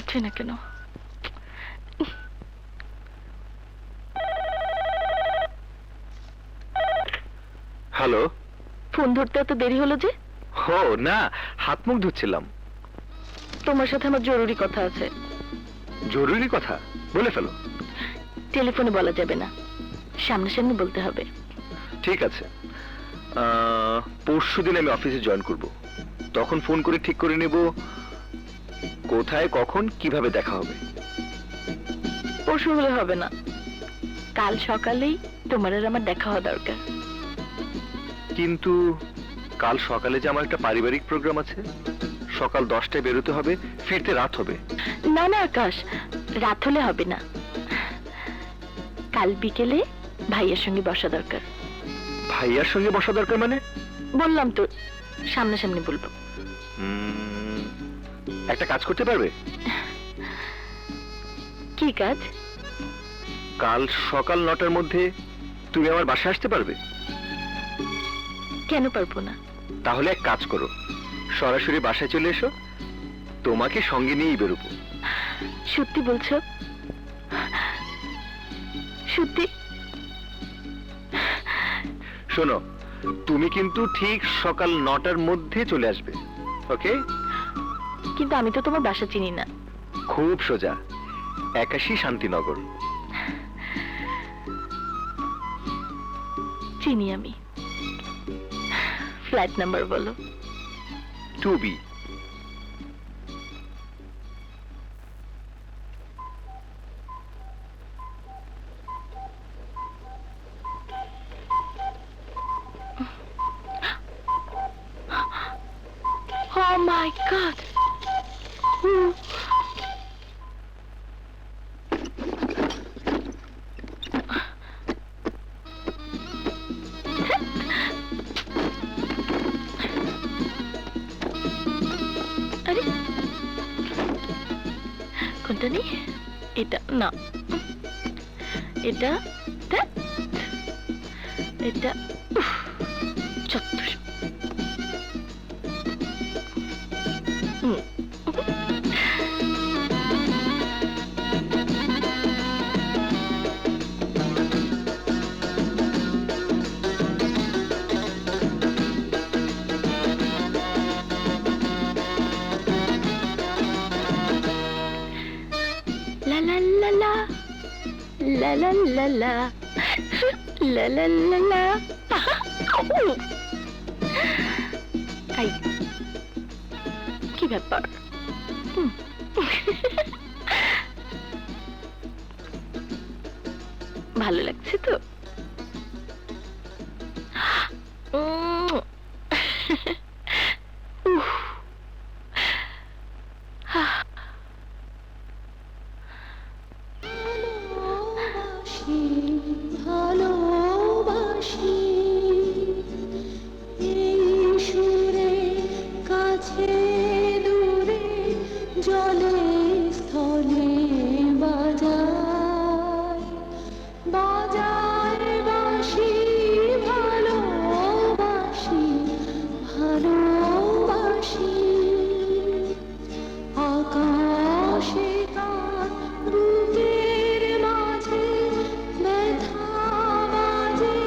ধরছে না কেন? হ্যালো। ফোন ধরতে এত দেরি হলো যে? ও না, হাত মুখ ধুচ্ছিলাম। তোমার সাথে আমার জরুরি কথা আছে। জরুরি কথা? বলে ফেলো। টেলিফোনে বলা যাবে না, সামনাসামনি বলতে হবে। ঠিক আছে, পরশুদিন আমি অফিসে জয়েন করব। তখন ফোন করে ঠিক করে নেব কোথায়, কখন, কিভাবে দেখা হবে। পরশু হলে হবে না, কাল সকালেই তোমার আর আমার দেখা হওয়া দরকার। কিন্তু কাল সকালে যে আমার একটা পারিবারিক প্রোগ্রাম আছে, সকাল 10টায় বেরোতে হবে, ফিরতে রাত হবে। না না আকাশ, রাত হলে হবে না, কাল বিকেলে ভাইয়ের সঙ্গে বসা দরকার। ভাইয়ার সঙ্গে বসা দরকার মানে? বললাম তো, সামনাসামনি বলবো। একটা কাজ করতে পারবে? কি কাজ? কাল সকাল 9টার মধ্যে তুমি আমার বাসায় আসতে পারবে? কেন পারবো না? তাহলে এক কাজ করো, সরাসরি বাসায় চলে এসো, তোমাকে সঙ্গে নিয়েই বেরোবো। সত্যি বলছো? সত্যি? শোনো, তুমি কিন্তু ঠিক সকাল 9টার মধ্যে চলে আসবে, ওকে? কিন্তু আমি তো তোমার বাসা চিনি না। খুব সোজা, 81 শান্তিনগর। চিনি আমি। ফ্ল্যাট নাম্বার বলো। 2B। Oh my God! আরে কোনটা নেই? এটা না, এটা ধ্যাৎ, এটা চত্বর। La la la la la la la la la la la la I কি ব্যাপার? ভালো লাগছে তো? ভালোবাসি এই সুরে, কাছে দূরে, জলে স্থলে বাজায় বাজায় বাঁশি। ভালোবাসি ভালোবাসি আকাশে কার বুকের মাঝে ব্যথা বাজে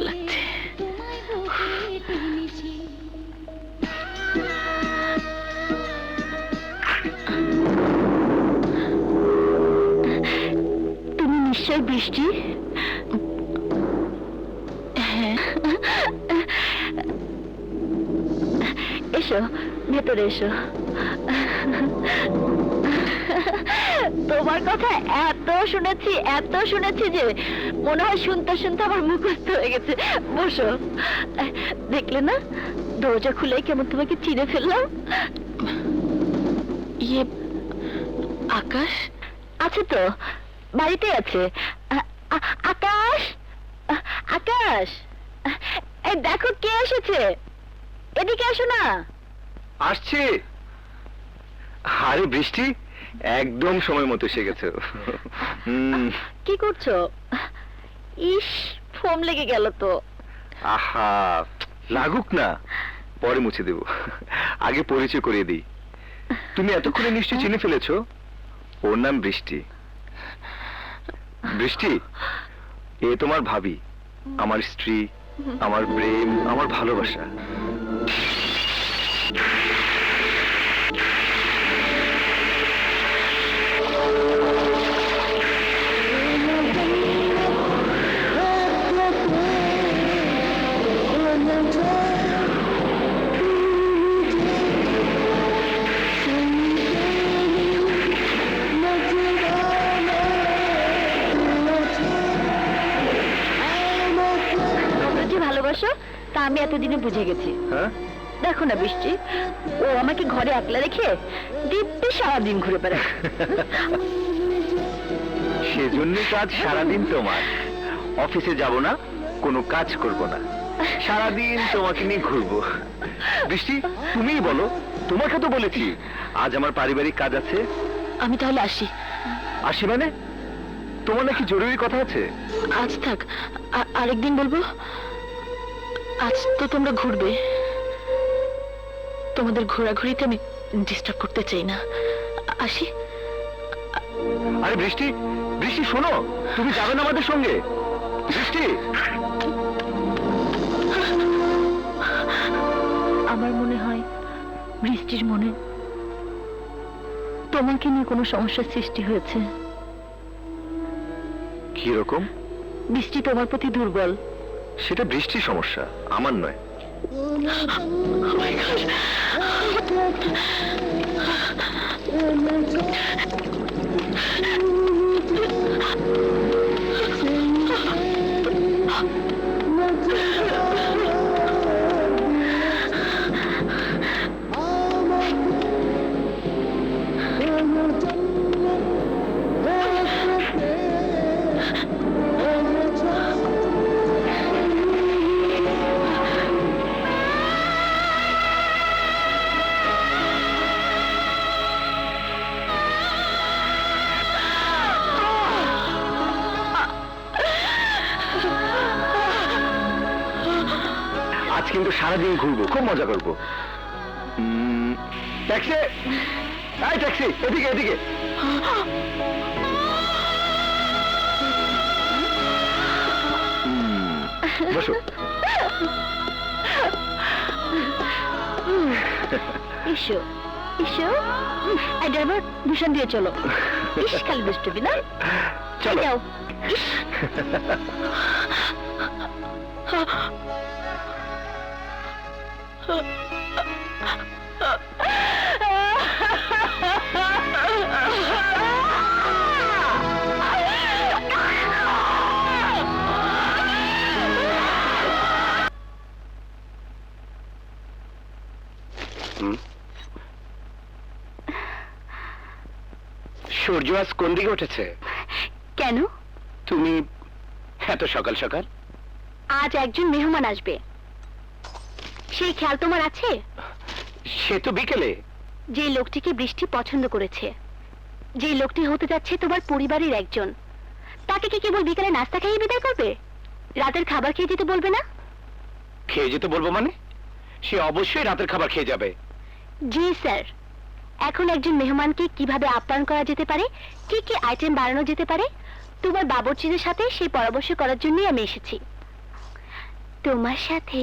লাগছে। তোমায় বুকে টেনেছি। তুমি নিশ্চয় বৃষ্টি? হ্যাঁ। এসো, ভেতরে এসো। তোমার কথা এত শুনেছি যে মনে হয় শুনতে শুনতে আমার মুখস্থ হয়ে গেছে। বসো। দেখলে না, দরজা খুলে কেমন তোমাকে চিনে ফেললাম। ইয়ে, আকাশ আছে তো, বাড়িতে আছে। আকাশ, আকাশ, এই দেখো কে এসেছে, এদিকে আসো না। আসছে। আরে বৃষ্টি, একদম সময় মতো এসে গেছে। কি করছো? ইস, ফোম লেগে গেল তো। আহা, লাগুক না, পরে মুছে দেব। আগে পরিচয় করিয়ে দিই। তুমি এতক্ষণে নিশ্চয়ই চিনে ফেলেছো, ওর নাম বৃষ্টি। বৃষ্টি, এ তোমার ভাবি, আমার স্ত্রী, আমার প্রেম, আমার ভালোবাসা। তোমরা যে ভালোবাসো তা আমি এতদিনে বুঝে গেছি। হ্যাঁ, দেখো না বৃষ্টি, ও আমাকে ঘরে একলা রেখে দিব্যি সারাদিন ঘুরে বেড়ায়। সেজন্যই কাজ সারাদিন তোমার। অফিসে যাব না, কোনো কাজ করব না, সারাদিন তোমাকে নিয়ে ঘুরবো। বৃষ্টি, তুমিই বলো, তোমাকে তো বলেছি আজ আমার পারিবারিক কাজ আছে। আমি তাহলে আসি। আসি মানে? তোমার নাকি জরুরি কথা আছে? আজ থাক, আরেকদিন বলবো। আজ তো তোমরা ঘুরবে, তোমাদের ঘোরাঘুরিতে আমি ডিস্টার্ব করতে চাই না। আসি। আরে বৃষ্টি, বৃষ্টি শোনো, তুমি যাবে না আমাদের সঙ্গে? বৃষ্টি, আমার মনে হয় বৃষ্টির মনে তোমাকে নিয়ে কোনো সমস্যার সৃষ্টি হয়েছে। কি রকম? বৃষ্টি তোমার প্রতি দুর্বল। সেটা বৃষ্টির সমস্যা, আমার নয়। আজ কিন্তু সারাদিন ঘুরবো, খুব মজা করবো। ট্যাক্সি, এই ট্যাক্সি, এদিকে এদিকে। বসো। এসো এসো, এই ড্রাইভার ভূষণ দিয়ে চলো। ইস, খালি দুষ্টুমি না। চলো। যাও। সূর্য আজ কোন দিকে উঠেছে? কেন? তুমি এত সকাল সকাল? আজ একজন মেহমান আসবে, সেই খেয়াল তোমার আছে? সে তো বিকেলে। যে লোকটিকে বৃষ্টি পছন্দ করেছে, যে লোকটি হতে যাচ্ছে তোমার পরিবারের একজন, তাকে কি কেবল বিকেলে নাস্তা খেয়ে বিদায় করবে? রাতের খাবার খেয়ে যেতে বলবে না? খেয়ে যেতে বলবো মানে? সে অবশ্যই রাতের খাবার খেয়ে যাবে। জি স্যার। এখন একজন মেহমানকে কিভাবে আপ্যায়ন করা যেতে পারে, কি কি আইটেম বানানো যেতে পারে, তোমার বাবুর্চিদের সাথে সেই পরামর্শ করার জন্যই আমি এসেছি। তোমার সাথে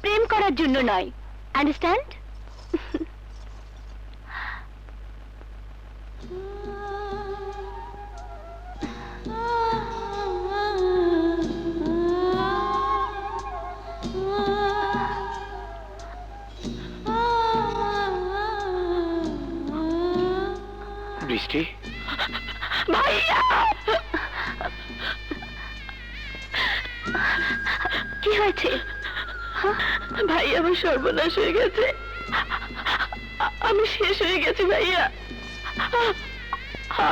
প্রেম করার জন্য নয়, আন্ডারস্ট্যান্ড? বৃষ্টি, ভাইয়া, কি হয়েছে? ভাই, আমার সর্বনাশ হয়ে গেছে। আমি শেষ হয়ে গেছি ভাইয়া,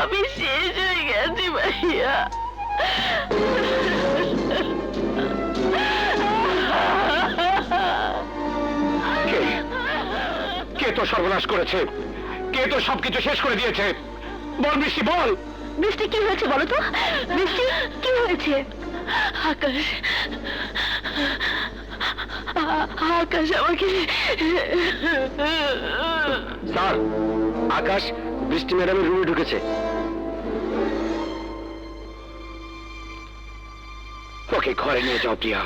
আমি শেষ হয়ে গেছি ভাইয়া। কে কে তো সর্বনাশ করেছে? কে তো সবকিছু শেষ করে দিয়েছে? বল বৃষ্টি, বল। বৃষ্টি, কি হয়েছে বলো তো? বৃষ্টি, কি হয়েছে? আকাশ, আকাশ আমাকে। স্যার, আকাশ বৃষ্টি ম্যাডামের রুমে ঢুকেছে। ওকে ঘরে নিয়ে যাও প্রিয়া।